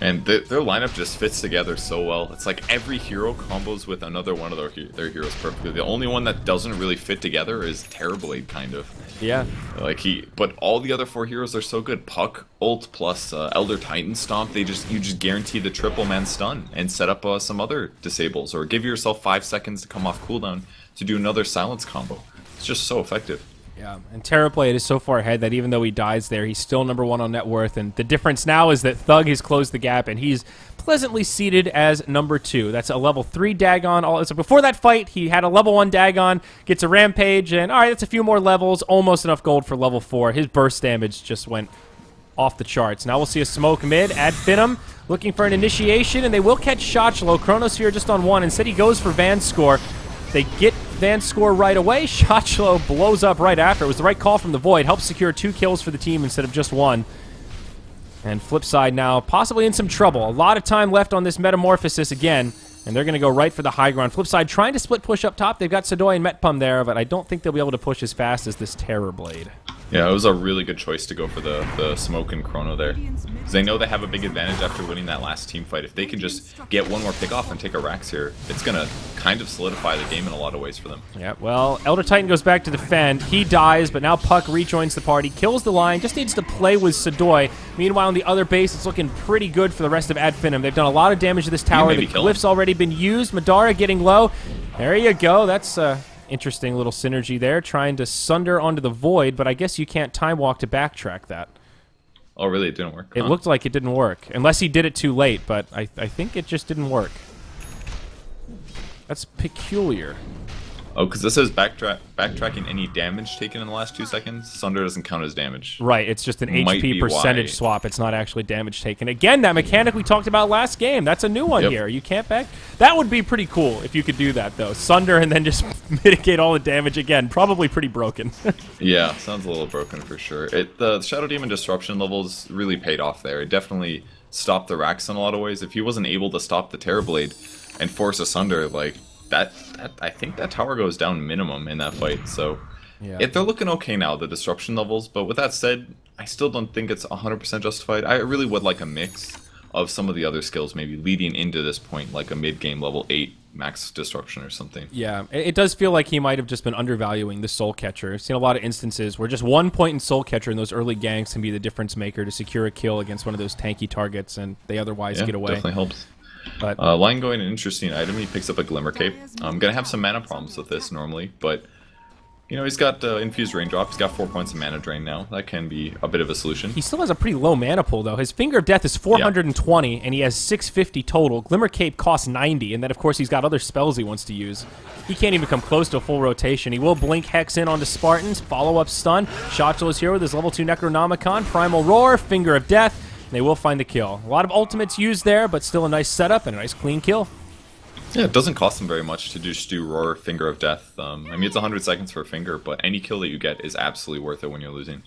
And their lineup just fits together so well. It's like every hero combos with another one of their heroes perfectly. The only one that doesn't really fit together is Terrorblade, kind of. Yeah. But all the other 4 heroes are so good. Puck, ult plus Elder Titan Stomp. You just guarantee the triple man stun and set up some other disables, or give yourself 5 seconds to come off cooldown to do another silence combo. It's just so effective. Yeah, and Terrorblade is so far ahead that even though he dies there, he's still #1 on net worth, and the difference now is that Thug has closed the gap, and he's pleasantly seated as #2. That's a level 3 Dagon. So before that fight, he had a level 1 Dagon, gets a Rampage, and all right, that's a few more levels, almost enough gold for level 4. His burst damage just went off the charts. Now we'll see a smoke mid. Finem looking for an initiation, and they will catch Shotchlo. Chronosphere just on 1. Instead, he goes for Vanscore. They get Vanscore right away. Shotchlo blows up right after. It was the right call from the Void. Helps secure 2 kills for the team instead of just 1. And Flipside now possibly in some trouble. A lot of time left on this Metamorphosis again. And they're going to go right for the high ground. Flipside trying to split push up top. They've got Sadoy and Metpum there, but I don't think they'll be able to push as fast as this Terrorblade. Yeah, it was a really good choice to go for the smoke and chrono there. Because they know they have a big advantage after winning that last team fight. If they can just get 1 more pick off and take a Rax here, it's going to kind of solidify the game in a lot of ways for them. Yeah, well, Elder Titan goes back to defend. He dies, but now Puck rejoins the party, kills the line, just needs to play with Sadoy. Meanwhile, on the other base, it's looking pretty good for the rest of Finem. They've done a lot of damage to this tower. The glyph's already been used. Madara getting low. There you go. That's interesting little synergy there, trying to sunder onto the Void, but I guess you can't time walk to backtrack that. Oh, really? It didn't work? It looked like it didn't work, unless he did it too late, but I think it just didn't work. That's peculiar. Oh, because this says backtracking any damage taken in the last 2 seconds. Sunder doesn't count as damage. Right, it's just an HP percentage swap. It's not actually damage taken. Again, that mechanic we talked about last game. That's a new one here. You can't back... That would be pretty cool if you could do that, though. Sunder and then just mitigate all the damage again. Probably pretty broken. Yeah, sounds a little broken for sure. The Shadow Demon Disruption levels really paid off there. It definitely stopped the Rax in a lot of ways. If he wasn't able to stop the Terrorblade and force a Sunder, like... I think that tower goes down minimum in that fight, so yeah. They're looking okay now, the disruption levels, but with that said, I still don't think it's 100% justified. I really would like a mix of some of the other skills maybe leading into this point, like a mid-game level 8 max disruption or something. Yeah, it does feel like he might have just been undervaluing the Soul Catcher. I've seen a lot of instances where just 1 point in Soul Catcher in those early ganks can be the difference maker to secure a kill against one of those tanky targets, and they otherwise get away. Definitely helps. But Lion going an interesting item. He picks up a Glimmer Cape. I'm gonna have some mana problems with this normally, but you know, he's got infused raindrop. He's got 4 points of mana drain now. That can be a bit of a solution. He still has a pretty low mana pool though. His Finger of Death is 420, and he has 650 total. Glimmer Cape costs 90, and then of course he's got other spells he wants to use. He can't even come close to a full rotation. He will blink Hex in onto Spartans. Follow up stun. Shotchlo is here with his level 2 Necronomicon. Primal Roar. Finger of Death. They will find the kill. A lot of ultimates used there, but still a nice setup and a nice clean kill. Yeah, it doesn't cost them very much to just do Roar, Finger of Death. I mean, it's 100 seconds for a Finger, but any kill that you get is absolutely worth it when you're losing.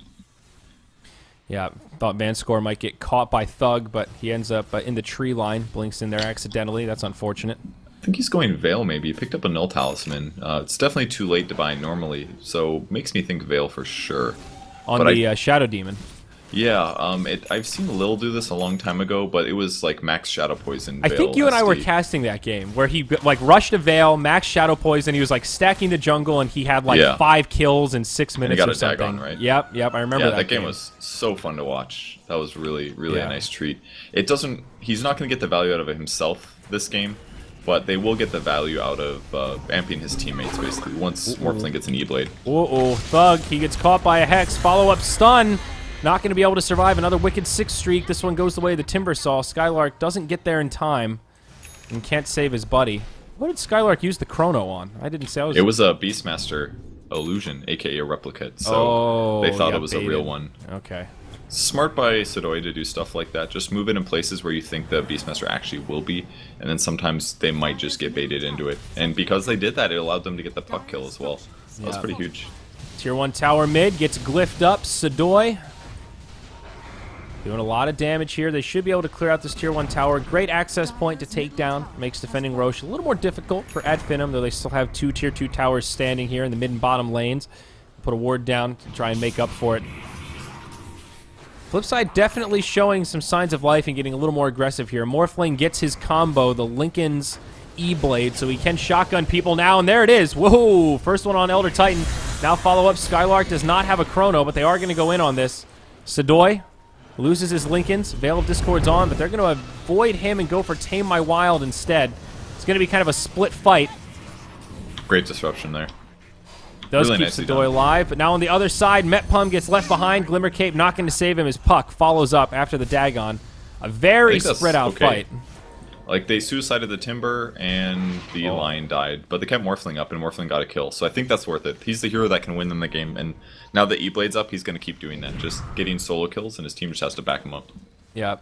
Yeah, thought Vanscore might get caught by Thug, but he ends up in the tree line. Blinks in there accidentally. That's unfortunate. I think he's going Veil maybe. He picked up a Null Talisman. It's definitely too late to buy normally, so makes me think Veil for sure. On the Shadow Demon. Yeah, I've seen Lil do this a long time ago, but it was like Max Shadow Poison. I think you and I were casting that game where he like rushed a Veil, Max Shadow Poison. He was like stacking the jungle, and he had like 5 kills in 6 minutes and he got or a something. Dagon, right? Yep. I remember that game was so fun to watch. That was really a nice treat. He's not going to get the value out of it himself this game, but they will get the value out of amping his teammates basically once Morphling gets an E-Blade. Thug, he gets caught by a Hex. Follow-up stun. Not going to be able to survive another Wicked 6 streak. This one goes the way of the Timbersaw. Skylark doesn't get there in time and can't save his buddy. What did Skylark use the Chrono on? I didn't say. It was a Beastmaster illusion, aka a replicate. So they thought it was a real one. Okay. Smart by Sidoi to do stuff like that. Just move it in places where you think the Beastmaster actually will be, and then sometimes they might just get baited into it. And because they did that, it allowed them to get the puck kill as well. That was pretty huge. Tier 1 tower mid gets glyphed up. Sidoi doing a lot of damage here. They should be able to clear out this Tier 1 tower. Great access point to take down. Makes defending Roche a little more difficult for Finem, though they still have 2 Tier 2 towers standing here in the mid and bottom lanes. Put a ward down to try and make up for it. Flipside definitely showing some signs of life and getting a little more aggressive here. Morphling gets his combo, the Lincoln's E-Blade, so he can shotgun people now, and there it is. Whoa! First one on Elder Titan. Now follow up. Skylark does not have a Chrono, but they are going to go in on this. Sidoi loses his Lincolns. Veil of Discord's on, but they're going to avoid him and go for Tame My Wild instead. It's going to be kind of a split fight. Great disruption there. Does really keep Sidoi alive, but now on the other side, Metpum gets left behind. Glimmer Cape not going to save him as Puck follows up after the Dagon. A very spread out fight. Like, they suicided the Timber, and the Lion died, but they kept Morphling up, and Morphling got a kill. So I think that's worth it. He's the hero that can win them the game, and now that E-Blade's up, he's going to keep doing that. Just getting solo kills, and his team just has to back him up. Yeah.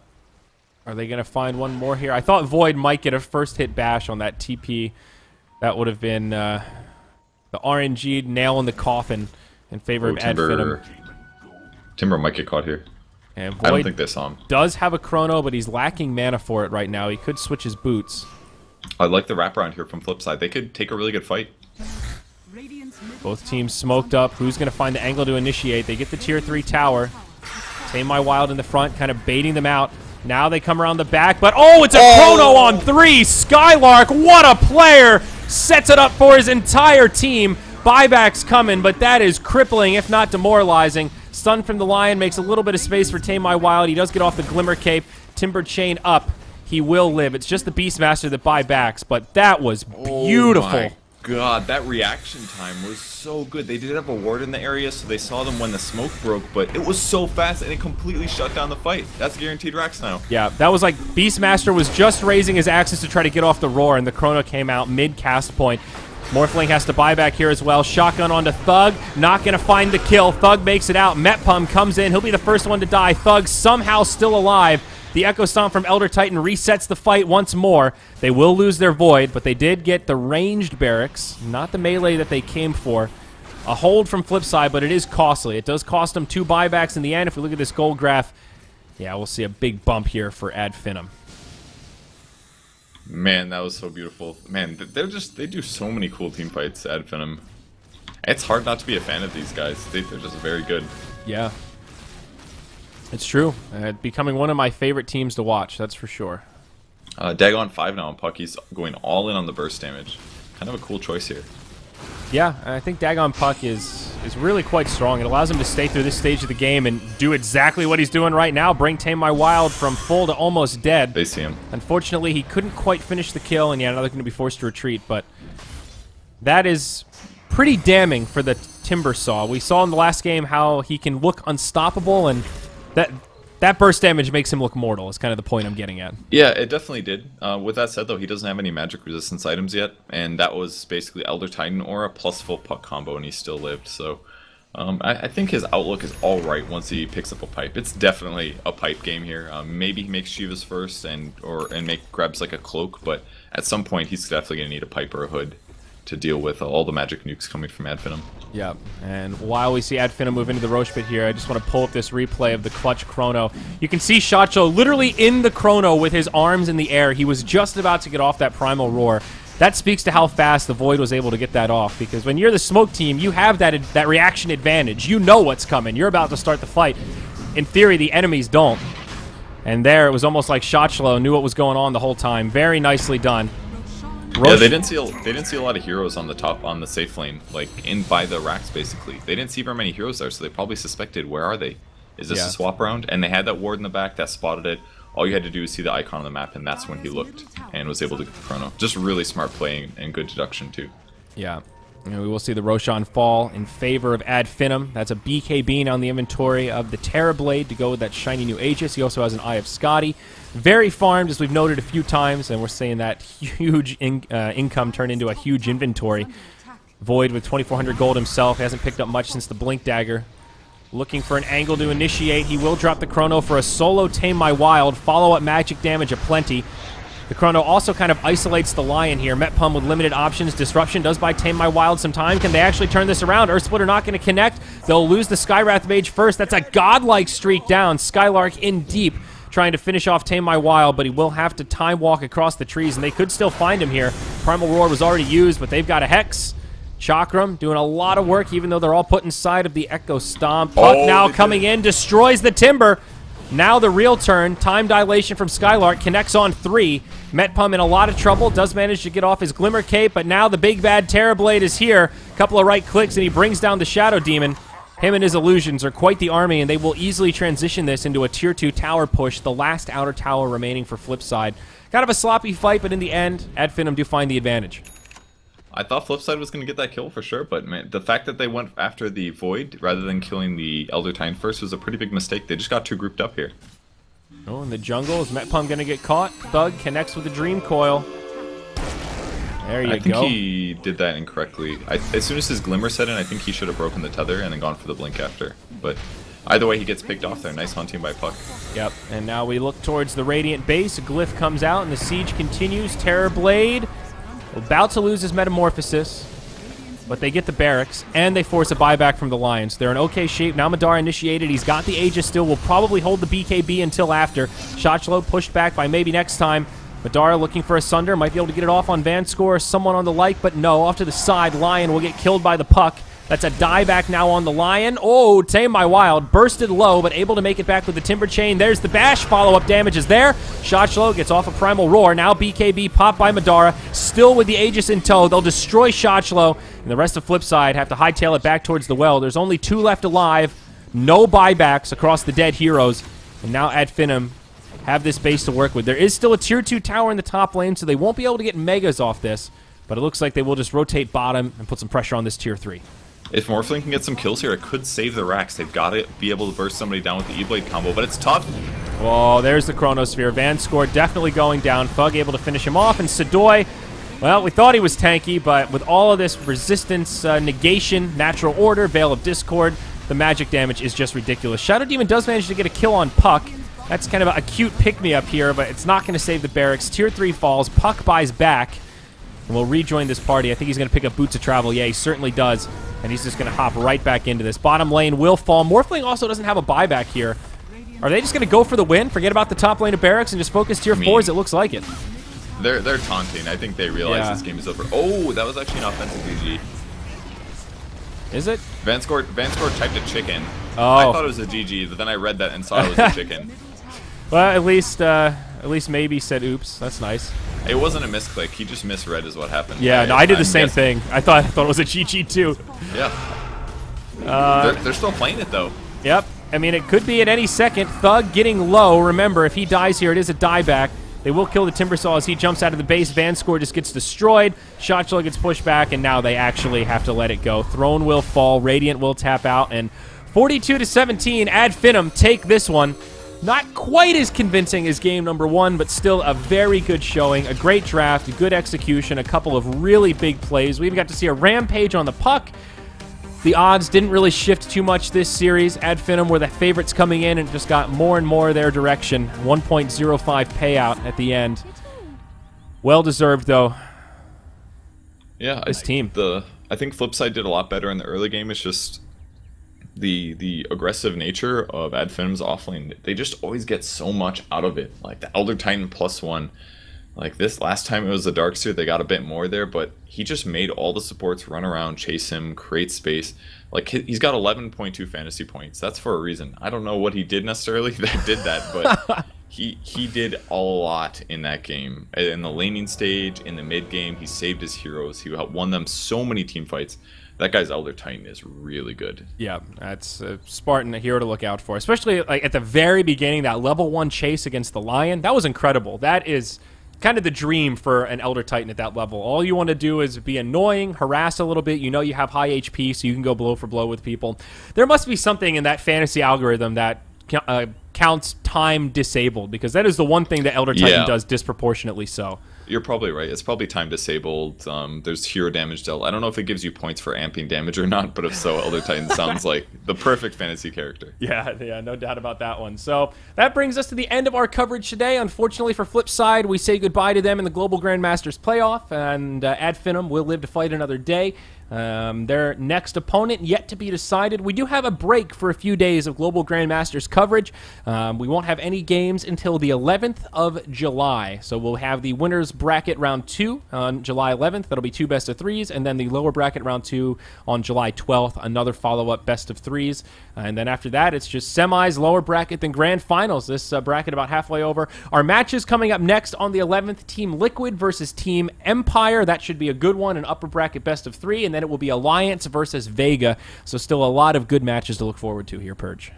Are they going to find one more here? I thought Void might get a first hit bash on that TP. That would have been the RNG nail in the coffin in favor of Finem. Timber might get caught here. And Void I don't think they saw him. Does have a Chrono, but he's lacking mana for it right now. He could switch his boots. I like the wraparound here from Flipside. They could take a really good fight. Both teams smoked up. Who's going to find the angle to initiate? They get the Tier 3 tower. Tame My Wild in the front, kind of baiting them out. Now they come around the back, but it's a Chrono on 3! Skylark, what a player! Sets it up for his entire team. Buyback's coming, but that is crippling, if not demoralizing. Stun from the Lion makes a little bit of space for Tame My Wild. He does get off the Glimmer Cape. Timber Chain up. He will live. It's just the Beastmaster that buybacks, but that was beautiful. Oh my god, that reaction time was so good. They did have a ward in the area, so they saw them when the smoke broke, but it was so fast, and it completely shut down the fight. That's guaranteed racks now. Yeah, that was like Beastmaster was just raising his axes to try to get off the roar, and the Chrono came out mid-cast point. Morphling has to buy back here as well. Shotgun onto Thug. Not going to find the kill. Thug makes it out. Metpum comes in. He'll be the first one to die. Thug somehow still alive. The Echo Stomp from Elder Titan resets the fight once more. They will lose their Void, but they did get the ranged barracks, not the melee that they came for. A hold from Flipside, but it is costly. It does cost them 2 buybacks in the end. If we look at this gold graph, yeah, we'll see a big bump here for Finem. Man, that was so beautiful. Man, they do so many cool team fights, Finem. It's hard not to be a fan of these guys. They're just very good. Yeah. It's true. Becoming one of my favorite teams to watch, that's for sure. Dagon 5 now on Puck. He's going all in on the burst damage. Kind of a cool choice here. Yeah, I think Dagon Puck is really quite strong. It allows him to stay through this stage of the game and do exactly what he's doing right now, bring Tame My Wild from full to almost dead. They see him. Unfortunately, he couldn't quite finish the kill, and yeah, now they're going to be forced to retreat, but that is pretty damning for the Timbersaw. We saw in the last game how he can look unstoppable, and that burst damage makes him look mortal, is kind of the point I'm getting at. Yeah, it definitely did. With that said, though, he doesn't have any magic resistance items yet, and that was basically Elder Titan or a plus full Puck combo, and he still lived. So I think his outlook is all right once he picks up a pipe. It's definitely a pipe game here. Maybe he makes Shivas first and grabs like a cloak, but at some point he's definitely going to need a pipe or a hood to deal with all the magic nukes coming from Finem. Yeah, and while we see Finem move into the Roche pit here, I just want to pull up this replay of the clutch Chrono. You can see Shacho literally in the Chrono with his arms in the air. He was just about to get off that Primal Roar. That speaks to how fast the Void was able to get that off, because when you're the smoke team, you have that reaction advantage. You know what's coming. You're about to start the fight. in theory, the enemies don't. And there, it was almost like Shotchlo knew what was going on the whole time. Very nicely done. Yeah, they didn't see a lot of heroes on the top on the safe lane, like in by the racks basically. They didn't see very many heroes there, so they probably suspected, where are they? Is this a swap round? And they had that ward in the back that spotted it. All you had to do was see the icon on the map, and that's when he looked and was able to get the chrono. Just really smart playing and good deduction too. Yeah. And we will see the Roshan fall in favor of Ad Finem. That's a BKB now in the inventory of the Terrorblade to go with that shiny new Aegis. He also has an Eye of Scotty. Very farmed, as we've noted a few times, and we're saying that huge income turned into a huge inventory. Void with 2,400 gold himself. He hasn't picked up much since the Blink Dagger. Looking for an angle to initiate. He will drop the chrono for a solo Tame My Wild. Follow-up magic damage aplenty. The chrono also kind of isolates the Lion here. Metpum with limited options. Disruption does buy Tame My Wild some time. Can they actually turn this around? Earth Splitter not going to connect. They'll lose the Skywrath Mage first. That's a godlike streak down. Skylark in deep, trying to finish off Tame My Wild, but he will have to time walk across the trees, and they could still find him here. Primal Roar was already used, but they've got a Hex. Chakram doing a lot of work, even though they're all put inside of the Echo Stomp. Puck now coming in, destroys the Timber. Now the real turn. Time dilation from Skylark connects on 3. Metpum in a lot of trouble. Does manage to get off his Glimmer Cape, but now the big bad Terrorblade is here. Couple of right clicks, and he brings down the Shadow Demon. Him and his illusions are quite the army, and they will easily transition this into a Tier 2 tower push, the last outer tower remaining for Flipside. Kind of a sloppy fight, but in the end, Ad Finem do find the advantage. I thought Flipside was going to get that kill for sure, but man, the fact that they went after the Void rather than killing the Elder Titan first was a pretty big mistake. They just got too grouped up here. Oh, in the jungle, is Metpum going to get caught? Thug connects with the Dream Coil. There you go. I think he did that incorrectly. As soon as his Glimmer set in, I think he should have broken the tether and then gone for the Blink after. But either way, he gets picked off there. Nice hunting by Puck. Yep, and now we look towards the Radiant base. A Glyph comes out, and the siege continues. Terrorblade about to lose his Metamorphosis, but they get the barracks, and they force a buyback from the Lions. They're in okay shape. Now Madara initiated. He's got the Aegis still. Will probably hold the BKB until after. Shotchlo pushed back by maybe next time. Madara looking for a Sunder. Might be able to get it off on Vanscore or someone on the like, but no. Off to the side. Lion will get killed by the Puck. That's a dieback now on the Lion. Oh, Tame My Wild. Bursted low, but able to make it back with the Timber Chain. There's the bash. Follow-up damage is there. Shotchlo gets off a Primal Roar. Now BKB popped by Madara. Still with the Aegis in tow. They'll destroy Shotchlo. And the rest of Flipside have to hightail it back towards the well. There's only 2 left alive. No buybacks across the dead heroes. And now Ad Finem have this base to work with. There is still a Tier 2 tower in the top lane, so they won't be able to get Megas off this. But it looks like they will just rotate bottom and put some pressure on this Tier 3. If Morphling can get some kills here, it could save the racks. They've got to be able to burst somebody down with the E-Blade combo, but it's tough. Oh, there's the Chronosphere. Vanscore definitely going down. Fug able to finish him off, and Sadoy, well, we thought he was tanky, but with all of this resistance, negation, natural order, Veil of Discord, the magic damage is just ridiculous. Shadow Demon does manage to get a kill on Puck. That's kind of a cute pick-me-up here, but it's not going to save the barracks. Tier 3 falls. Puck buys back, and will rejoin this party. I think he's going to pick up Boots of Travel. Yeah, he certainly does. And he's just going to hop right back into this. Bottom lane will fall. Morphling also doesn't have a buyback here. Are they just going to go for the win? Forget about the top lane of barracks and just focus Tier 4s? It looks like it. They're taunting. I think they realize this game is over. Oh, that was actually an offensive GG. Is it? Vanscore typed a chicken. Oh. I thought it was a GG, but then I read that and saw it was a chicken. Well, at least maybe said oops. That's nice. It wasn't a misclick. He just misread is what happened. Yeah, no, I did the same thing. I thought it was a GG too. Yeah. They're still playing it though. Yep. I mean, it could be at any second. Thug getting low. Remember, if he dies here, it is a dieback. They will kill the Timbersaw as he jumps out of the base. Vanscore just gets destroyed. Shotchlo gets pushed back, and now they actually have to let it go. Throne will fall. Radiant will tap out, and 42-17, Ad Finem take this one. Not quite as convincing as game number 1, but still a very good showing. A great draft, a good execution, a couple of really big plays. We even got to see a rampage on the Puck. The odds didn't really shift too much this series. Ad Finem were the favorites coming in and just got more and more their direction. 1.05 payout at the end. Well-deserved, though. Yeah, this team. I think Flipside did a lot better in the early game. It's just the aggressive nature of Ad Finem's offlane. They just always get so much out of it. Like the Elder Titan +1, Like this last time it was a Darkseer, they got a bit more there, but he just made all the supports run around, chase him, create space. Like he's got 11.2 fantasy points. That's for a reason. I don't know what he did necessarily that did that, but he did a lot in that game. In the laning stage, in the mid game, he saved his heroes. He won them so many team fights. That guy's Elder Titan is really good. Yeah, that's a Spartan, a hero to look out for. Especially like at the very beginning, that level 1 chase against the Lion. That was incredible. That is kind of the dream for an Elder Titan at that level. All you want to do is be annoying, harass a little bit. You know you have high HP, so you can go blow for blow with people. There must be something in that fantasy algorithm that counts time disabled, because that is the one thing that Elder Titan does disproportionately so. You're probably right. It's probably time disabled. There's hero damage dealt. I don't know if it gives you points for amping damage or not, but if so, Elder Titan sounds like the perfect fantasy character. Yeah, no doubt about that one. So that brings us to the end of our coverage today. Unfortunately for Flipside, we say goodbye to them in the Global Grandmasters playoff, and at Finem will live to fight another day. Their next opponent yet to be decided. We do have a break for a few days of Global Grandmasters coverage. We won't have any games until the 11th of July. So we'll have the winners bracket round 2 on July 11th. That'll be 2 best of 3s, and then the lower bracket round 2 on July 12th. Another follow-up best of 3s, and then after that it's just semis, lower bracket, then grand finals. This bracket about halfway over. Our matches coming up next on the 11th: Team Liquid versus Team Empire. That should be a good one. An upper bracket best of 3, and then it will be Alliance versus Vega. So still a lot of good matches to look forward to here, Purge.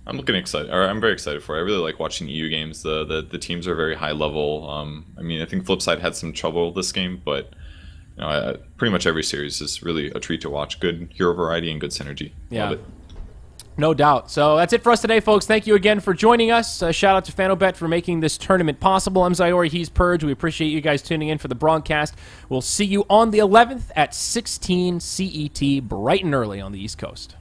I'm looking excited. Or I'm very excited for it. I really like watching EU games. The teams are very high level. I mean, I think Flipside had some trouble this game, but you know, pretty much every series is really a treat to watch. Good hero variety and good synergy. Yeah. Love it. No doubt. So that's it for us today, folks. Thank you again for joining us. Shout out to FanoBet for making this tournament possible. I'm Zyori, he's Purge. We appreciate you guys tuning in for the broadcast. We'll see you on the 11th at 16 CET, bright and early on the East Coast.